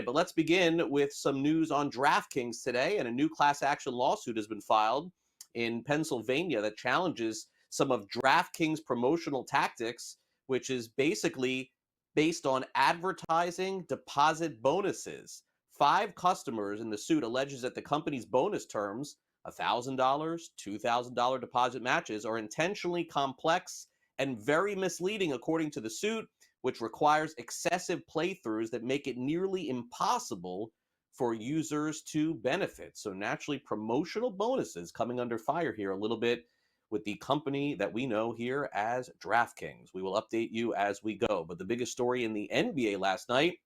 But let's begin with some news on DraftKings today. And a new class action lawsuit has been filed in Pennsylvania that challenges some of DraftKings' promotional tactics, which is basically based on advertising deposit bonuses. 5 customers in the suit alleges that the company's bonus terms, $1,000, $2,000 deposit matches, are intentionally complex and very misleading according to the suit, which requires excessive playthroughs that make it nearly impossible for users to benefit. So naturally, promotional bonuses coming under fire here a little bit with the company that we know here as DraftKings. We will update you as we go. But the biggest story in the NBA last night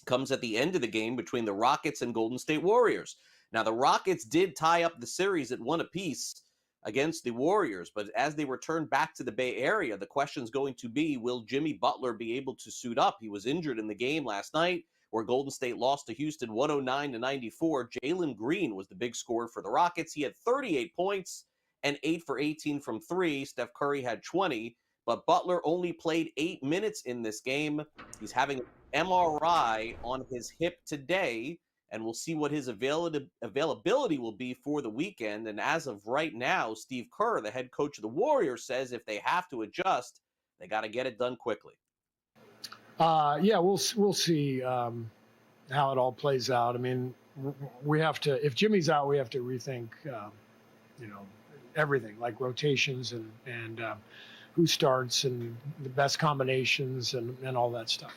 comes at the end of the game between the Rockets and Golden State Warriors. Now, the Rockets did tie up the series at 1 apiece against the Warriors, but as they return back to the Bay Area, the question is going to be, will Jimmy Butler be able to suit up? He was injured in the game last night where Golden State lost to Houston 109-94. Jalen Green was the big scorer for the Rockets. He had 38 points and 8 for 18 from 3. Steph Curry had 20, but Butler only played 8 minutes in this game. He's having an MRI on his hip today, and we'll see what his availability will be for the weekend. And as of right now, Steve Kerr, the head coach of the Warriors, says if they have to adjust, they got to get it done quickly. Yeah, we'll see how it all plays out. I mean, we have to, if Jimmy's out, we have to rethink, everything, like rotations and who starts and the best combinations and all that stuff.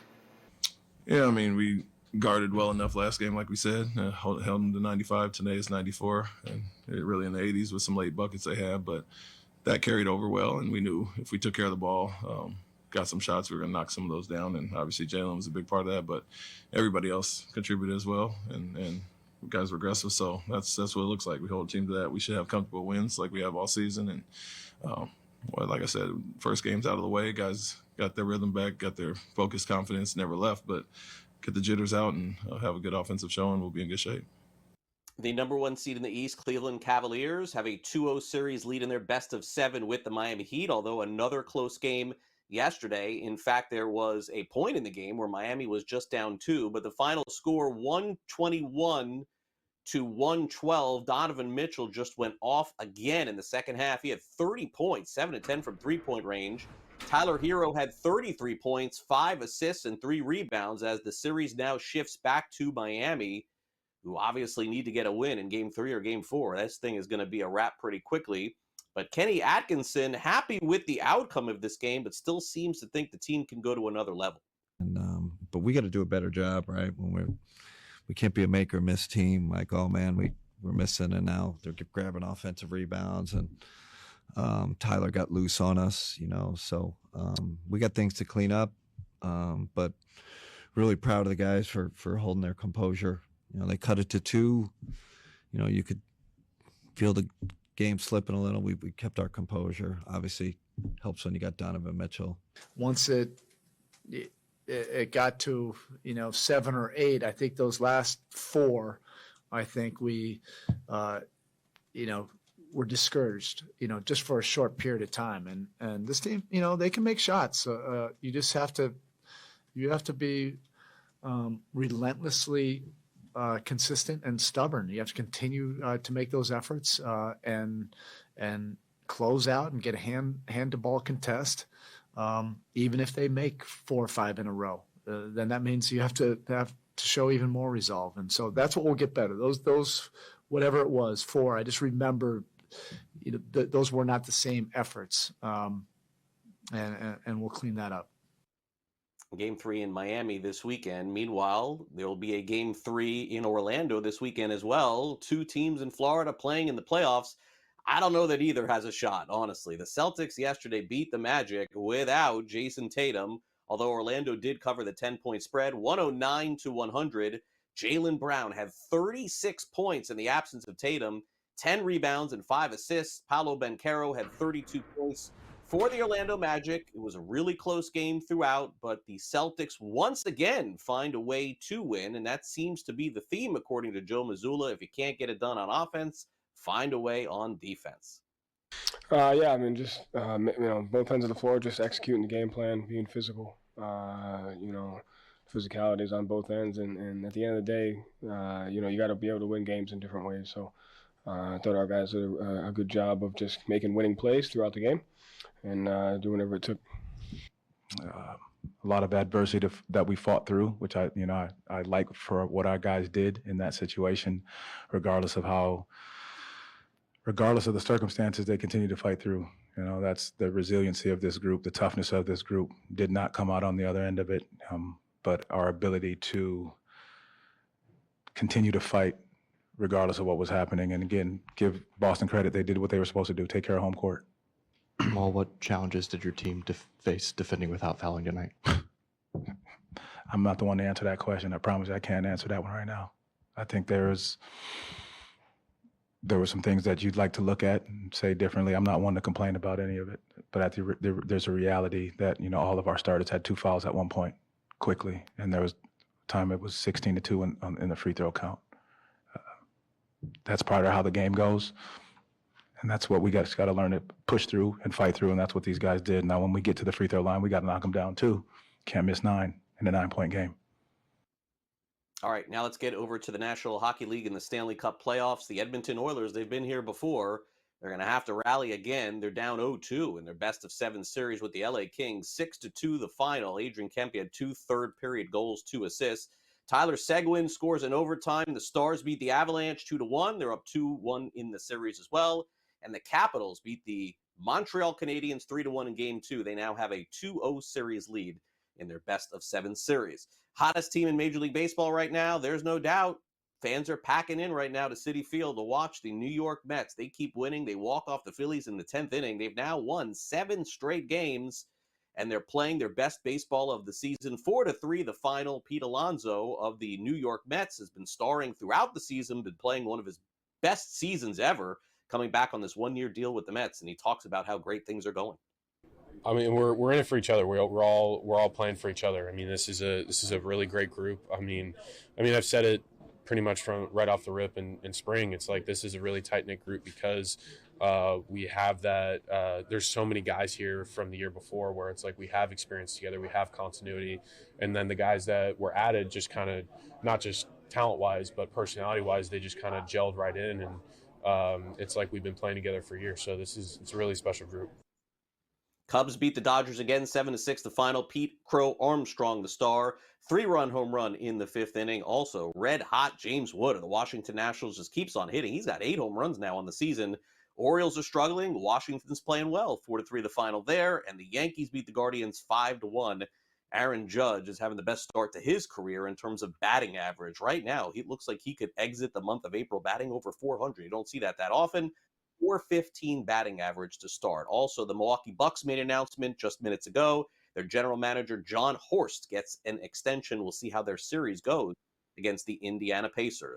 Yeah, I mean, we guarded well enough last game, like we said, held them to 95. Today is 94, and really in the 80s with some late buckets they had, but that carried over well, and we knew if we took care of the ball, got some shots, we were going to knock some of those down, and obviously Jalen was a big part of that, but everybody else contributed as well, and guys were aggressive, so that's what it looks like. We hold a team to that. We should have comfortable wins like we have all season, and like I said, first game's out of the way, guys got their rhythm back, got their focus, confidence, never left, but get the jitters out and have a good offensive showing, we'll be in good shape. The number 1 seed in the East, Cleveland Cavaliers, have a 2-0 series lead in their best of 7 with the Miami Heat, although another close game yesterday. In fact, there was a point in the game where Miami was just down 2, but the final score 121-112. Donovan Mitchell just went off again in the second half. He had 30 points, 7 of 10 from three-point range. Tyler Hero had 33 points, 5 assists, and 3 rebounds as the series now shifts back to Miami, who obviously need to get a win in Game 3 or Game 4. This thing is going to be a wrap pretty quickly. But Kenny Atkinson, happy with the outcome of this game, but still seems to think the team can go to another level. But we got to do a better job, right? When we can't be a make or miss team. Like, oh man, we're missing, and now they're grabbing offensive rebounds, and Tyler got loose on us, so we got things to clean up, but really proud of the guys for holding their composure. They cut it to 2. You could feel the game slipping a little. We kept our composure. Obviously helps when you got Donovan Mitchell. Once it got to 7 or 8, I think those last 4, I think we were discouraged, just for a short period of time. And this team, they can make shots. You just have to be relentlessly consistent and stubborn. You have to continue to make those efforts and close out and get a hand to ball contest, even if they make 4 or 5 in a row. Then that means you have to show even more resolve. And so that's what will get better. Those whatever it was, 4. I just remember, those were not the same efforts, and we'll clean that up. Game 3 in Miami this weekend. Meanwhile, there will be a Game 3 in Orlando this weekend as well. 2 teams in Florida playing in the playoffs. I don't know that either has a shot, honestly. The Celtics yesterday beat the Magic without Jason Tatum, although Orlando did cover the 10-point spread, 109-100. Jaylen Brown had 36 points in the absence of Tatum, 10 rebounds and 5 assists. Paolo Banchero had 32 points for the Orlando Magic. It was a really close game throughout, but the Celtics once again find a way to win, and that seems to be the theme, according to Joe Mazzulla. If you can't get it done on offense, find a way on defense. Yeah, I mean, just, both ends of the floor, just executing the game plan, being physical. For physicalities on both ends, and at the end of the day, you got to be able to win games in different ways. So I thought our guys did a good job of just making winning plays throughout the game and doing whatever it took. A lot of adversity that we fought through, which I like for what our guys did in that situation, regardless of the circumstances, they continue to fight through. That's the resiliency of this group, the toughness of this group. Did not come out on the other end of it, but our ability to continue to fight regardless of what was happening. And again, give Boston credit. They did what they were supposed to do, take care of home court. Well, what challenges did your team face defending without fouling tonight? I'm not the one to answer that question. I promise you I can't answer that one right now. I think there were some things that you'd like to look at and say differently. I'm not one to complain about any of it, but there's a reality that, all of our starters had 2 fouls at one point quickly, and there was time it was 16-2 in the free throw count. That's part of how the game goes. And that's what we got to learn to push through and fight through, and that's what these guys did. Now, when we get to the free throw line, we got to knock them down too. Can't miss 9 in a 9-point game. All right, now let's get over to the National Hockey League and the Stanley Cup playoffs. The Edmonton Oilers, they've been here before. They're going to have to rally again. They're down 0-2 in their best-of-7 series with the LA Kings. 6-2 the final. Adrian Kempe had 2 third-period goals, 2 assists. Tyler Seguin scores in overtime. The Stars beat the Avalanche 2-1. They're up 2-1 in the series as well. And the Capitals beat the Montreal Canadiens 3-1 in Game 2. They now have a 2-0 series lead in their best-of-7 series. Hottest team in Major League Baseball right now, there's no doubt. Fans are packing in right now to Citi Field to watch the New York Mets. They keep winning. They walk off the Phillies in the 10th inning. They've now won 7 straight games, and they're playing their best baseball of the season. 4-3 the final. Pete Alonzo of the New York Mets has been starring throughout the season, been playing one of his best seasons ever, coming back on this 1-year deal with the Mets, and he talks about how great things are going. I mean, we're in it for each other. We're all playing for each other. I mean, this is a really great group. I mean, I've said it pretty much from right off the rip in spring. It's like this is a really tight knit group because we have that. There's so many guys here from the year before where it's like we have experience together, we have continuity, and then the guys that were added just kind of not just talent wise but personality wise, they just kind of gelled right in and. It's like we've been playing together for years, so it's a really special group. Cubs beat the Dodgers again, 7-6 the final. Pete Crow Armstrong, the star, 3-run home run in the 5th inning. Also, red-hot James Wood of the Washington Nationals just keeps on hitting. He's got 8 home runs now on the season. Orioles are struggling. Washington's playing well, 4-3 the final there. And the Yankees beat the Guardians 5-1. Aaron Judge is having the best start to his career in terms of batting average. Right now, he looks like he could exit the month of April batting over 400. You don't see that often. 415 batting average to start. Also, the Milwaukee Bucks made an announcement just minutes ago. Their general manager, Jon Horst, gets an extension. We'll see how their series goes against the Indiana Pacers.